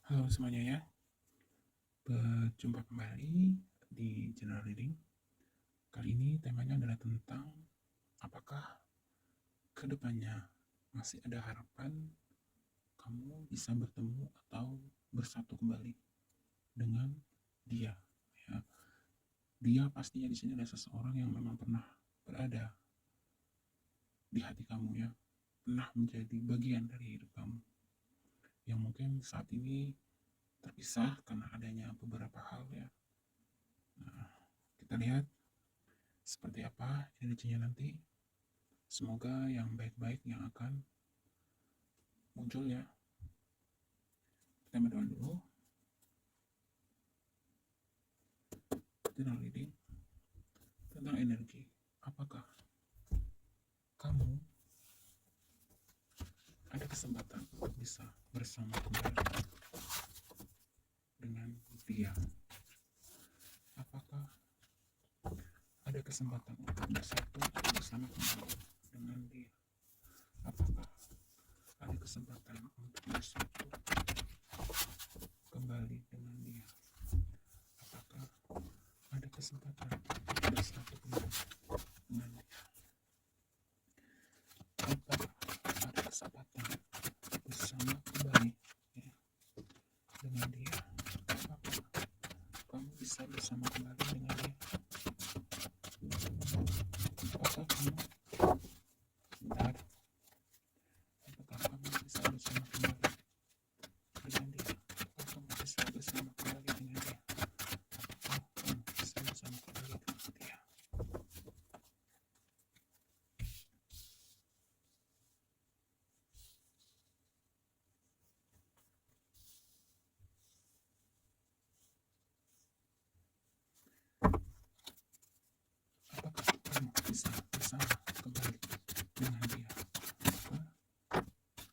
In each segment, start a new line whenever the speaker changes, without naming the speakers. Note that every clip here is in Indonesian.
Halo semuanya ya, berjumpa kembali di General Reading. Kali ini temanya adalah tentang apakah kedepannya masih ada harapan kamu bisa bertemu atau bersatu kembali dengan dia. Ya, dia pastinya di sini ada seseorang yang memang pernah berada di hati kamu ya, pernah menjadi bagian dari hidup kamu, yang mungkin saat ini terpisah karena adanya beberapa hal ya. Nah, kita lihat seperti apa energinya nanti. Semoga yang baik-baik yang akan muncul ya. Kita berdoa dulu. General reading tentang energi. Apakah kamu ada kesempatan untuk bisa bersama kembali dengan dia? Apakah ada kesempatan untuk bersatu bersama kembali dengan dia? Apakah ada kesempatan untuk bersatu kembali dengan dia? Apakah ada kesempatan untuk bersatu kembali dengan dia? Apakah ada kesempatan bersama kembali ya, dengan dia? Apakah kamu bisa bersama kembali dengan dia? Apakah kamu benar? Apakah kamu bisa bersama kembali dengan dia? Apakah kamu bisa bersama kembali dengan dia? Apakah kamu bisa bersama kembali dengan dia? Apakah kamu bisa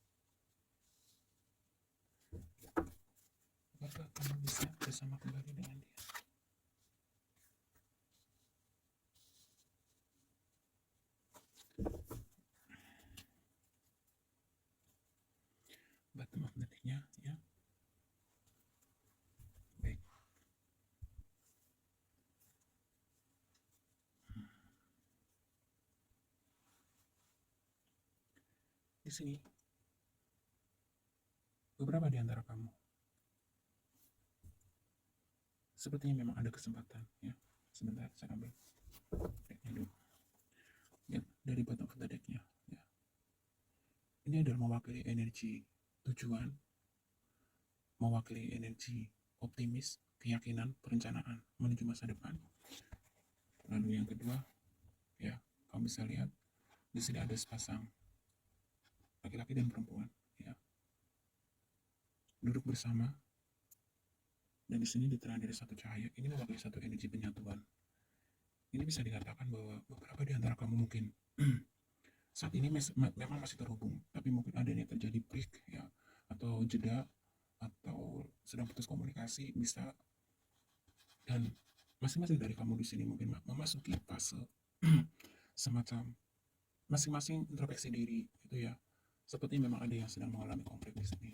bersama kembali dengan dia? Apakah kamu bisa bersama kembali dengan dia? Bottom of deck-nya ya. Baik. Di sini beberapa di antara kamu sepertinya memang ada kesempatan ya. Sebentar saya ambil deck-nya dulu. Ya, dari bottom of the deck-nya ya. Ini adalah mewakili energi tujuan, mewakili energi optimis, keyakinan, perencanaan menuju masa depan. Lalu yang kedua, ya, kamu bisa lihat di sini ada sepasang laki-laki dan perempuan, ya, duduk bersama, dan di sini diterang dari satu cahaya. Ini mewakili satu energi penyatuan. Ini bisa dikatakan bahwa beberapa di antara kamu mungkin saat ini memang masih terhubung, tapi mungkin ada yang terjadi break, ya, atau jeda, atau sedang putus komunikasi, bisa. Dan masing-masing dari kamu di sini mungkin memasuki fase semacam masing-masing introspeksi diri gitu ya. Seperti memang ada yang sedang mengalami konflik di sini.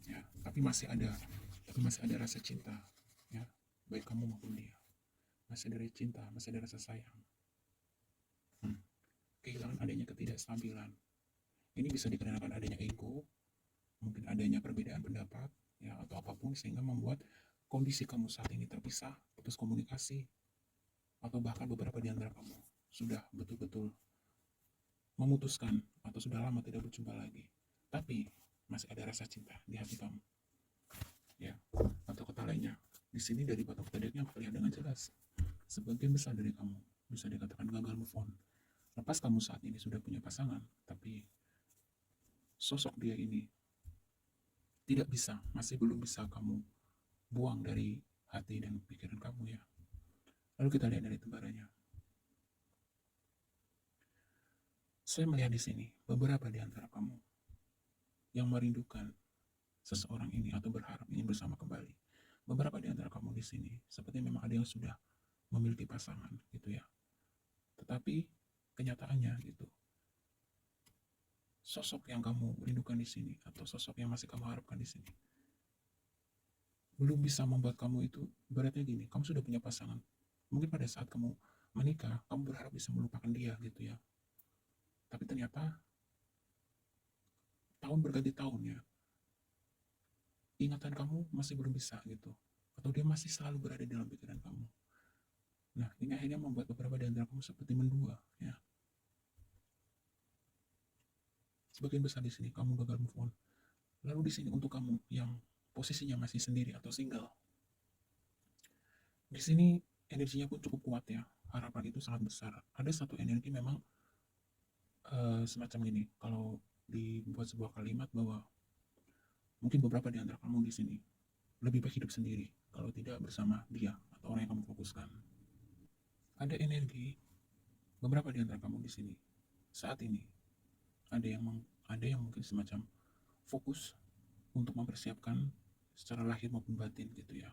Ya, tapi masih ada rasa cinta ya, baik kamu maupun dia. Masih ada rasa cinta, masih ada rasa sayang. Kehilangan adanya ketidakstabilan. Ini bisa dikarenakan adanya ego, mungkin adanya perbedaan pendapat ya, atau apapun sehingga membuat kondisi kamu saat ini terpisah, putus komunikasi, atau bahkan beberapa di antara kamu sudah betul-betul memutuskan atau sudah lama tidak berjumpa lagi, tapi masih ada rasa cinta di hati kamu, ya. Atau kata lainnya, di sini dari batok tadeknya terlihat dengan jelas, sebagian besar dari kamu bisa dikatakan gagal move on. Lepas kamu saat ini sudah punya pasangan, tapi sosok dia ini masih belum bisa kamu buang dari hati dan pikiran kamu ya. Lalu kita lihat dari tebarannya. Saya melihat di sini beberapa di antara kamu yang merindukan seseorang ini atau berharap ingin bersama kembali. Beberapa di antara kamu di sini seperti memang ada yang sudah memiliki pasangan gitu ya. Tetapi kenyataannya gitu, sosok yang kamu rindukan di sini atau sosok yang masih kamu harapkan di sini belum bisa membuat kamu itu, beratnya gini, kamu sudah punya pasangan. Mungkin pada saat kamu menikah, kamu berharap bisa melupakan dia gitu ya. Tapi ternyata tahun berganti tahun ya, ingatan kamu masih belum bisa gitu. Atau dia masih selalu berada dalam pikiran kamu. Nah, ini akhirnya membuat beberapa di antara kamu seperti mendua ya. Sebagian besar di sini kamu gagal move on. Lalu di sini untuk kamu yang posisinya masih sendiri atau single, di sini energinya pun cukup kuat ya. Harapan itu sangat besar. Ada satu energi memang semacam ini. Kalau dibuat sebuah kalimat bahwa mungkin beberapa di antara kamu di sini lebih baik hidup sendiri kalau tidak bersama dia atau orang yang kamu fokuskan. Ada energi beberapa di antara kamu di sini saat ini ada yang mungkin semacam fokus untuk mempersiapkan secara lahir maupun batin gitu ya.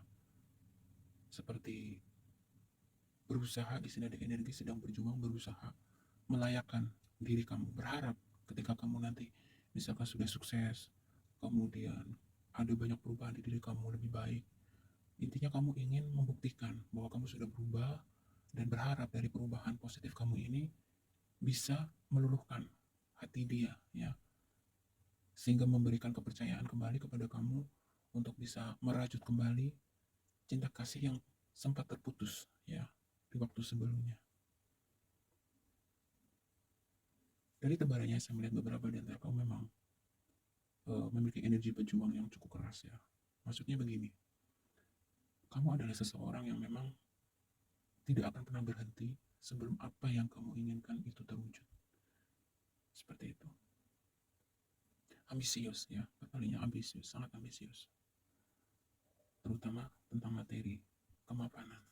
Seperti berusaha, di sini ada energi sedang berjuang berusaha melayakkan diri kamu, berharap ketika kamu nanti misalkan sudah sukses, kemudian ada banyak perubahan di diri kamu lebih baik. Intinya kamu ingin membuktikan bahwa kamu sudah berubah dan berharap dari perubahan positif kamu ini bisa meluluhkan hati dia ya, sehingga memberikan kepercayaan kembali kepada kamu untuk bisa merajut kembali cinta kasih yang sempat terputus ya di waktu sebelumnya. Dari tebarannya saya melihat beberapa di antara kamu memang memiliki energi pejuang yang cukup keras ya. Maksudnya begini, kamu adalah seseorang yang memang tidak akan pernah berhenti sebelum apa yang kamu inginkan itu terwujud. Seperti itu. Ambisius ya, katanya ambisius, sangat ambisius. Terutama tentang materi, kemapanan.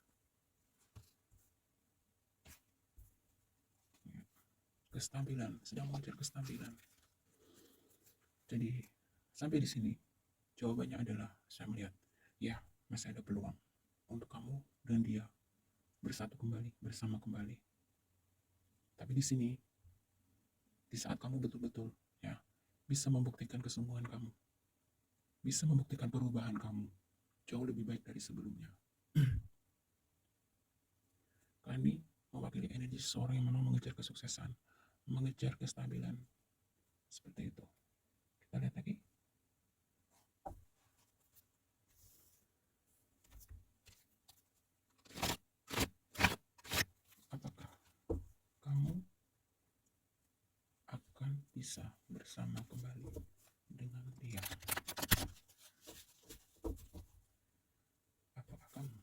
Ya. Kestabilan, sedang mengejar kestabilan. Jadi sampai di sini jawabannya adalah saya melihat ya masih ada peluang untuk kamu dan dia bersatu kembali, bersama kembali. Tapi di sini, di saat kamu betul-betul ya bisa membuktikan kesungguhan kamu, bisa membuktikan perubahan kamu jauh lebih baik dari sebelumnya. Kalian ini mewakili energi seseorang yang memang mengejar kesuksesan, mengejar kestabilan. Seperti itu. Kita lihat lagi. Apakah kamu akan bisa bersama kembali dengan dia? Apakah kamu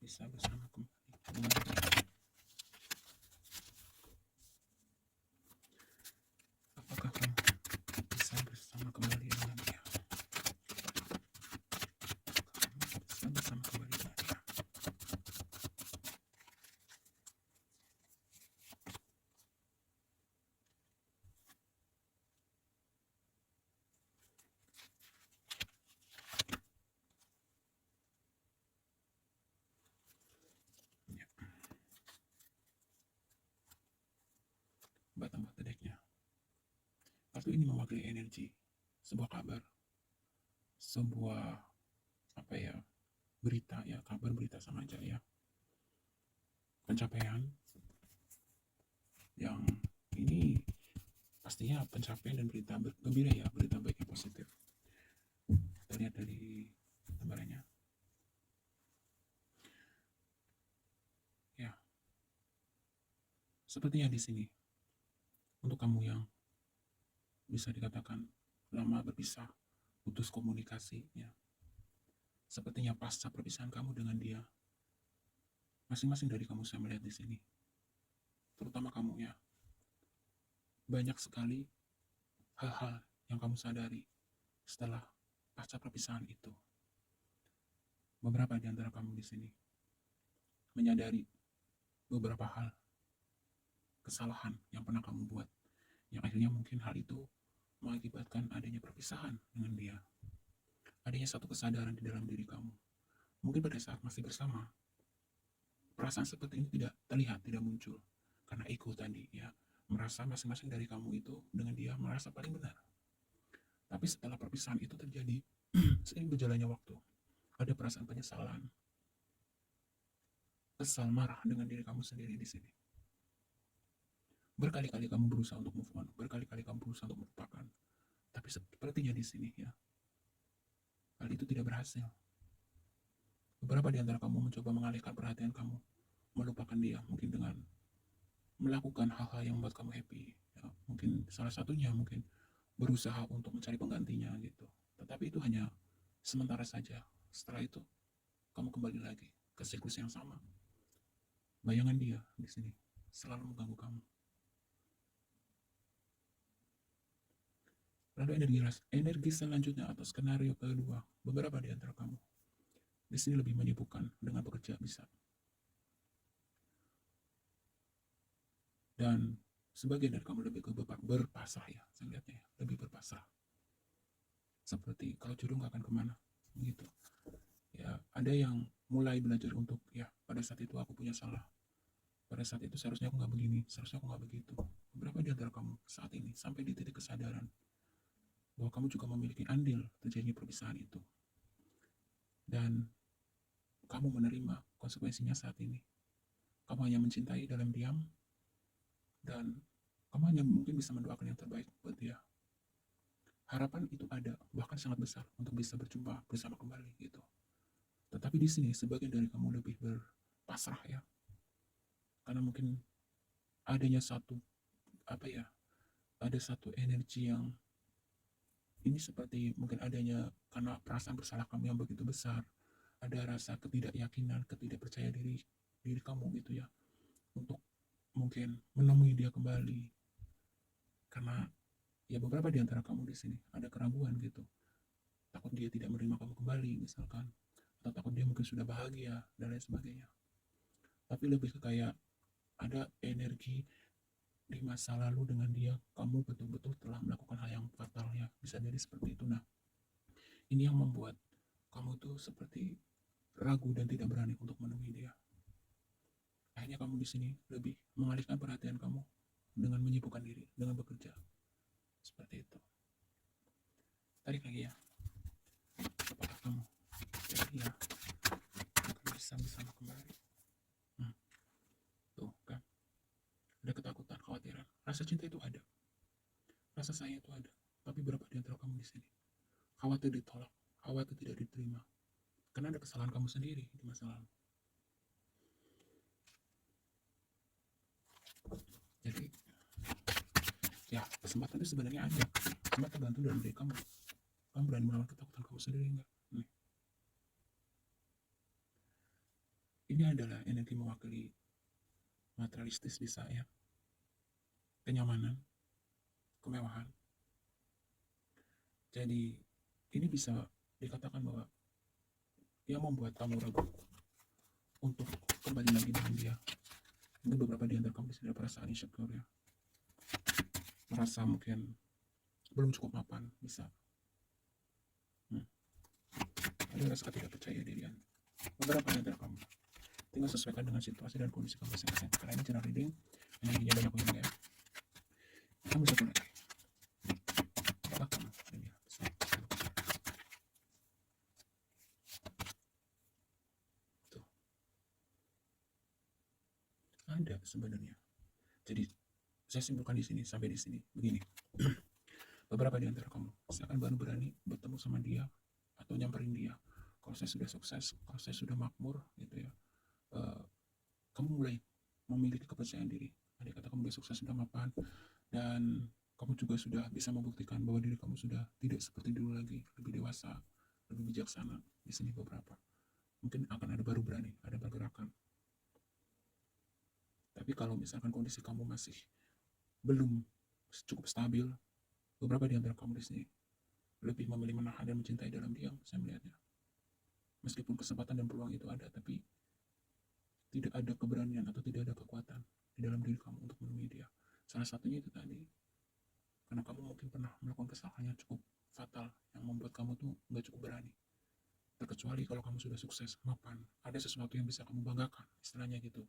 bisa bersama kembali dengan dia? Apakah kamu bisa bersama kembali dengan dia? Kamu bisa bersama kembali dengan dia. Ya. Bata-bata decknya. Kartu ini mewakili energi, sebuah kabar, sebuah apa ya, berita ya, kabar berita sama aja ya, pencapaian yang ini pastinya pencapaian dan berita gembira ya, berita baik yang positif. Kita lihat dari gambarannya ya, sepertinya di sini untuk kamu yang bisa dikatakan lama berpisah, putus komunikasi ya, sepertinya pasca perpisahan kamu dengan dia, masing-masing dari kamu saya melihat di sini, terutama kamu ya, banyak sekali hal-hal yang kamu sadari setelah pasca perpisahan itu. Beberapa di antara kamu di sini menyadari beberapa hal kesalahan yang pernah kamu buat, yang akhirnya mungkin hal itu mengakibatkan adanya perpisahan dengan dia. Adanya satu kesadaran di dalam diri kamu. Mungkin pada saat masih bersama, perasaan seperti ini tidak terlihat, tidak muncul. Karena ego tadi ya, merasa masing-masing dari kamu itu dengan dia merasa paling benar. Tapi setelah perpisahan itu terjadi, seiring berjalannya waktu, ada perasaan penyesalan, kesal, marah dengan diri kamu sendiri di sini. Berkali-kali kamu berusaha untuk move on, berkali-kali kamu berusaha untuk melupakan. Tapi sepertinya di sini ya, hal itu tidak berhasil. Beberapa di antara kamu mencoba mengalihkan perhatian kamu, melupakan dia, mungkin dengan melakukan hal-hal yang membuat kamu happy. Ya, mungkin salah satunya mungkin berusaha untuk mencari penggantinya gitu. Tetapi itu hanya sementara saja. Setelah itu, kamu kembali lagi ke siklus yang sama. Bayangan dia di sini selalu mengganggu kamu. Lalu energi selanjutnya atau skenario kedua, beberapa di antara kamu di sini lebih menyibukkan dengan bekerja bisa. Dan sebagian dari kamu lebih ke berpasrah ya, saya lihatnya ya, lebih berpasrah. Seperti kalau jodoh nggak akan kemana, gitu. Ya, ada yang mulai belajar untuk ya pada saat itu aku punya salah. Pada saat itu seharusnya aku nggak begini, seharusnya aku nggak begitu. Beberapa di antara kamu saat ini sampai di titik kesadaran bahwa kamu juga memiliki andil terjadinya perpisahan itu. Dan kamu menerima konsekuensinya saat ini. Kamu hanya mencintai dalam diam, dan kamu hanya mungkin bisa mendoakan yang terbaik buat dia. Harapan itu ada, bahkan sangat besar untuk bisa berjumpa bersama kembali gitu. Tetapi di sini sebagian dari kamu lebih berpasrah ya, karena mungkin adanya satu apa ya, ada satu energi yang ini seperti mungkin adanya karena perasaan bersalah kamu yang begitu besar, ada rasa ketidakyakinan, ketidakpercaya diri kamu gitu ya, untuk mungkin menemui dia kembali. Karena ya beberapa di antara kamu di sini ada keraguan gitu, takut dia tidak menerima kamu kembali misalkan, atau takut dia mungkin sudah bahagia dan lain sebagainya. Tapi lebih ke kayak ada energi di masa lalu dengan dia, kamu betul-betul telah melakukan hal yang fatal ya, bisa jadi seperti itu. Nah, ini yang membuat kamu tuh seperti ragu dan tidak berani untuk menemui dia. Akhirnya kamu di sini lebih mengalihkan perhatian kamu dengan menyibukkan diri dengan bekerja. Seperti itu. Tarik lagi ya. Apakah kamu dan dia akan bisa bersama kembali? Tuh kan. Ada ketakutan, khawatiran. Rasa cinta itu ada. Rasa sayang itu ada. Tapi berapa di antara kamu di sini khawatir ditolak, khawatir tidak diterima? Karena ada kesalahan kamu sendiri di masa lalu. Jadi ya kesempatan itu sebenarnya ada, cuma tergantung dari diri kamu. Kamu berani melawan ketakutan kamu sendiri enggak? Ini adalah energi mewakili materialistis bisa ya, kenyamanan, kemewahan. Jadi ini bisa dikatakan bahwa yang membuat kamu ragu untuk kembali lagi dengan dia. Mungkin beberapa di antara kamu di sini ada perasaan insecure ya, merasa mungkin belum cukup mapan, bisa ada rasa tidak percaya dirian. Beberapa di antara kamu tinggal sesuaikan dengan situasi dan kondisi kamu masing-masing. Karena ini general reading, energinya banyak punya ya. Kamu satu lagi. Apakah kamu dan dia bisa? Tuh. Ada sebenarnya. Jadi saya simpulkan di sini sampai di sini begini. Beberapa di antara kamu saya akan baru berani bertemu sama dia atau nyamperin dia kalau saya sudah sukses, kalau saya sudah makmur gitu ya. Kamu mulai memiliki kepercayaan diri. Andai kata kamu sudah sukses, sudah mapan, dan kamu juga sudah bisa membuktikan bahwa diri kamu sudah tidak seperti dulu lagi, lebih dewasa, lebih bijaksana. Di sini beberapa mungkin akan ada baru berani, ada pergerakan. Tapi kalau misalkan kondisi kamu masih belum cukup stabil, beberapa di antara kamu di sini lebih memilih menahan dan mencintai dalam diam, saya melihatnya. Meskipun kesempatan dan peluang itu ada, tapi tidak ada keberanian atau tidak ada kekuatan di dalam diri kamu untuk menemui dia. Salah satunya itu tadi, karena kamu mungkin pernah melakukan kesalahan yang cukup fatal, yang membuat kamu tuh nggak cukup berani. Terkecuali kalau kamu sudah sukses, mapan, ada sesuatu yang bisa kamu banggakan, istilahnya gitu.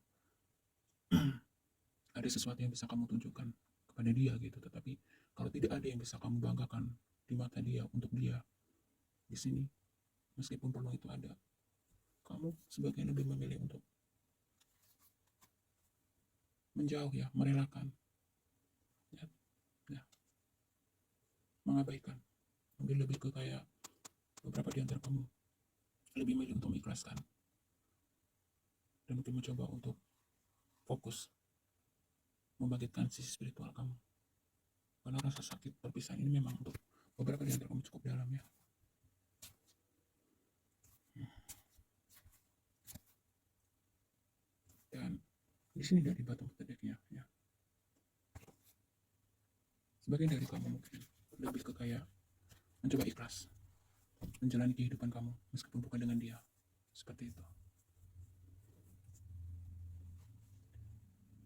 Ada sesuatu yang bisa kamu tunjukkan kepada dia gitu. Tetapi kalau tidak ada yang bisa kamu banggakan di mata dia untuk dia di sini, meskipun peluang itu ada, kamu sebagian lebih memilih untuk menjauh ya, merelakan, ya, ya, mengabaikan. Mungkin lebih ke kayak beberapa di antara kamu lebih memilih untuk mengikhlaskan dan mungkin mencoba untuk fokus membangkitkan sisi spiritual kamu. Karena rasa sakit perpisahan ini memang untuk beberapa di antara kamu cukup dalam ya. Dan di sini dari bottom of the deck-nya ya. Sebagian dari kamu mungkin lebih ke kayak mencoba ikhlas menjalani kehidupan kamu meskipun bukan dengan dia. Seperti itu.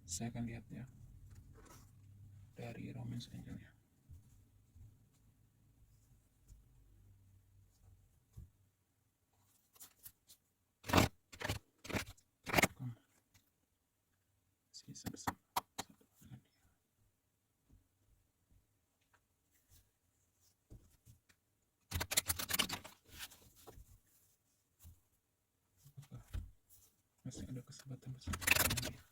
Saya akan lihat ya dari romance angel-nya. Kamu sisa bersama satu dengan dia. Apakah masih ada kesempatan bersama dengan dia?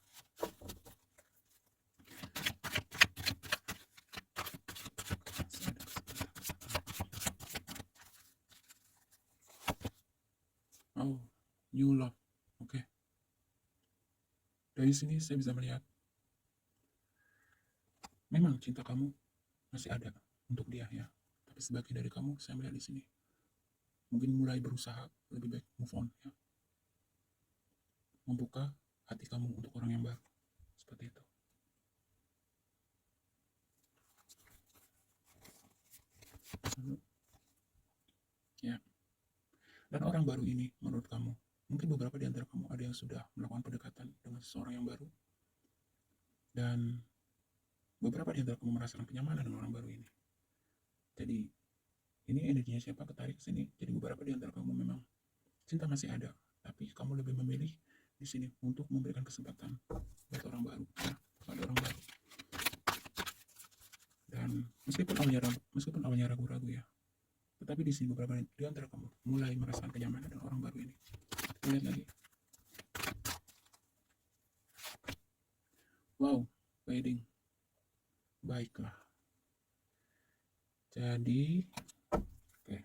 Masih ada kesempatan bersama. Oh, new love. Oke. Dari sini saya bisa melihat memang cinta kamu masih ada untuk dia ya. Tapi sebagian dari kamu saya melihat di sini mungkin mulai berusaha lebih baik move on ya. Membuka hati kamu untuk orang yang baru. Seperti itu. Ya. Dan orang baru ini menurut kamu, mungkin beberapa di antara kamu ada yang sudah melakukan pendekatan dengan seseorang yang baru. Dan beberapa di antara kamu merasakan kenyamanan dengan orang baru ini. Jadi ini energinya siapa ketarik ke sini. Jadi beberapa di antara kamu memang cinta masih ada, tapi kamu lebih memilih di sini untuk memberikan kesempatan buat orang baru, ya, kepada orang baru. Dan meskipun awalnya ragu-ragu ya, tetapi di sini beberapa di antara kamu mulai merasakan kenyamanan dengan orang baru ini. Kita lihat lagi. Wow, wedding. Baiklah. Jadi, oke.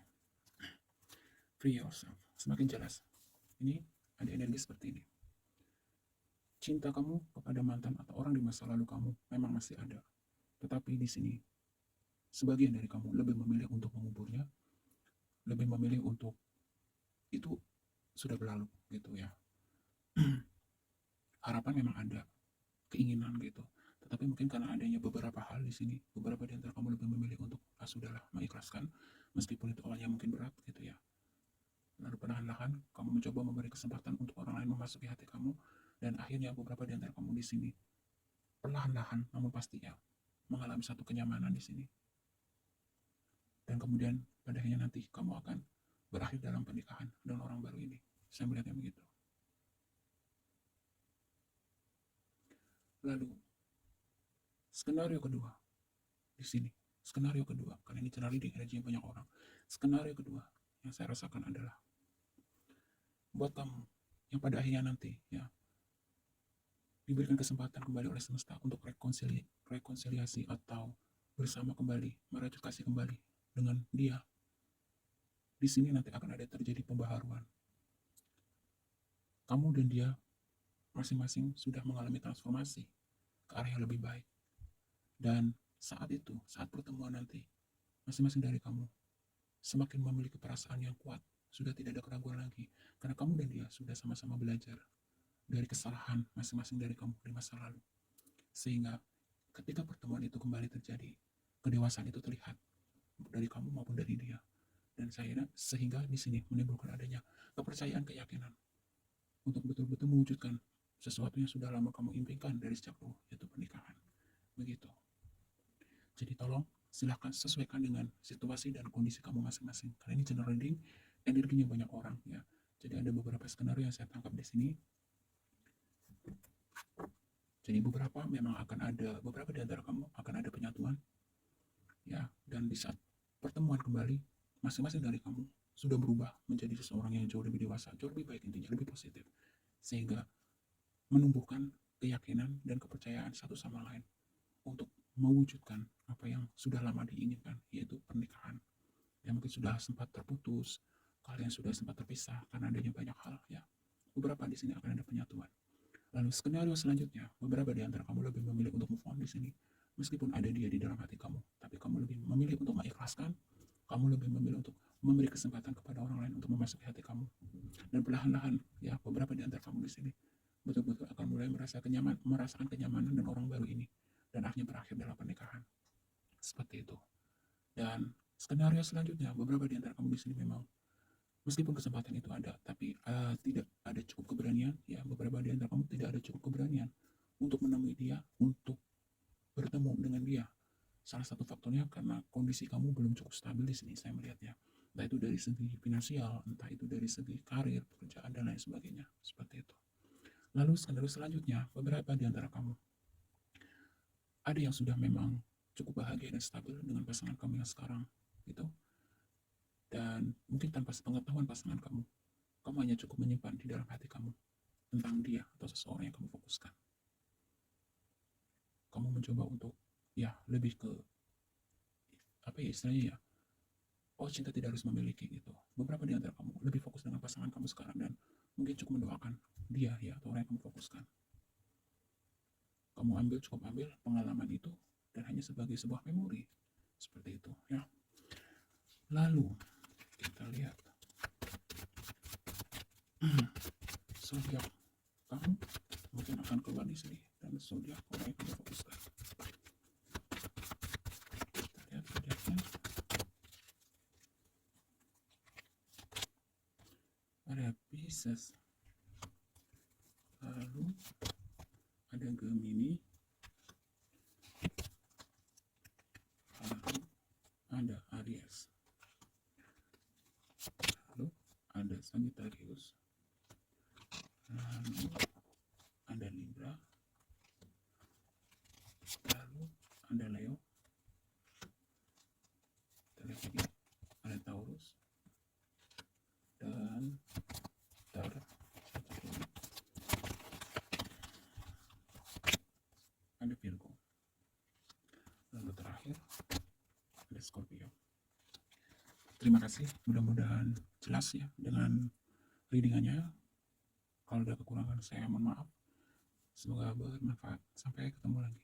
Free yourself. Semakin jelas. Ini ada energi seperti ini. Cinta kamu kepada mantan atau orang di masa lalu kamu memang masih ada. Tetapi di sini, sebagian dari kamu lebih memilih untuk menguburnya, lebih memilih untuk itu sudah berlalu gitu ya. Harapan memang ada, keinginan gitu. Tetapi mungkin karena adanya beberapa hal di sini, beberapa di antara kamu lebih memilih untuk sudahlah mengikhlaskan, meskipun itu awalnya mungkin berat gitu ya. Lalu perlahan-lahan kamu mencoba memberi kesempatan untuk orang lain memasuki hati kamu, dan akhirnya beberapa di antara kamu di sini perlahan-lahan namun pasti ya mengalami satu kenyamanan di sini. Dan kemudian pada akhirnya nanti kamu akan berakhir dalam pernikahan dengan orang baru ini. Saya melihatnya begitu. Lalu skenario kedua di sini, skenario kedua, karena ini channel reading energi banyak orang. Skenario kedua yang saya rasakan adalah buat kamu yang pada akhirnya nanti ya diberikan kesempatan kembali oleh semesta untuk rekonsiliasi atau bersama kembali, merajut kasih kembali dengan dia. Di sini nanti akan ada terjadi pembaharuan. Kamu dan dia masing-masing sudah mengalami transformasi ke arah yang lebih baik. Dan saat itu, saat pertemuan nanti, masing-masing dari kamu semakin memiliki perasaan yang kuat, sudah tidak ada keraguan lagi, karena kamu dan dia sudah sama-sama belajar dari kesalahan masing-masing dari kamu di masa lalu. Sehingga ketika pertemuan itu kembali terjadi, kedewasaan itu terlihat dari kamu maupun dari dia. Dan sehingga di sini menimbulkan adanya kepercayaan, keyakinan untuk betul-betul mewujudkan sesuatu yang sudah lama kamu impikan dari sejak dulu, yaitu pernikahan. Begitu. Jadi tolong silahkan sesuaikan dengan situasi dan kondisi kamu masing-masing. Karena ini general reading, energinya banyak orang ya. Jadi ada beberapa skenario yang saya tangkap di sini. Jadi beberapa di antara kamu akan ada penyatuan, ya, dan di saat pertemuan kembali, masing-masing dari kamu sudah berubah menjadi seseorang yang jauh lebih dewasa, jauh lebih baik, intinya lebih positif, sehingga menumbuhkan keyakinan dan kepercayaan satu sama lain untuk mewujudkan apa yang sudah lama diinginkan, yaitu pernikahan. Yang mungkin sudah sempat terputus, kalian sudah sempat terpisah karena adanya banyak hal, ya. Beberapa di sini akan ada penyatuan. Lalu skenario selanjutnya, beberapa di antara kamu lebih memilih untuk move on di sini. Meskipun ada dia di dalam hati kamu, tapi kamu lebih memilih untuk mengikhlaskan, kamu lebih memilih untuk memberi kesempatan kepada orang lain untuk memasuki hati kamu. Dan perlahan-lahan, ya, beberapa di antara kamu di sini betul-betul akan mulai merasakan kenyamanan dan orang baru ini, dan akhirnya berakhir dalam pernikahan. Seperti itu. Dan skenario selanjutnya, beberapa di antara kamu di sini memang meskipun kesempatan itu ada, tapi tidak ada cukup keberanian, ya, beberapa di antara kamu tidak ada cukup keberanian untuk menemui dia, untuk bertemu dengan dia. Salah satu faktornya karena kondisi kamu belum cukup stabil di sini, saya melihatnya. Entah itu dari segi finansial, entah itu dari segi karir, pekerjaan, dan lain sebagainya. Seperti itu. Lalu skenario selanjutnya, beberapa di antara kamu ada yang sudah memang cukup bahagia dan stabil dengan pasangan kamu yang sekarang, gitu. Dan mungkin tanpa sepengetahuan pasangan kamu hanya cukup menyimpan di dalam hati kamu tentang dia atau seseorang yang kamu fokuskan. Kamu mencoba untuk, ya, lebih ke apa ya istilahnya, ya, oh, cinta tidak harus memiliki, gitu. Beberapa di antara kamu lebih fokus dengan pasangan kamu sekarang dan mungkin cukup mendoakan dia, ya, atau orang yang kamu fokuskan. Kamu cukup ambil pengalaman itu dan hanya sebagai sebuah memori, seperti itu, ya. Lalu kita lihat zodiak kamu mungkin akan keluar di sini, dan zodiak orang yang kamu fokuskan. Kita lihat zodiaknya. Ada Pisces, lalu ada Gemini, lalu ada Aries, lalu ada Sagittarius, lalu ada Libra, lalu ada Leo, kita lihat lagi, ada Taurus, dan ada Virgo, lalu terakhir ada Scorpio. Terima kasih, mudah-mudahan jelas, ya, dengan readingannya. Kalau ada kekurangan saya mohon maaf. Semoga bermanfaat. Sampai ketemu lagi.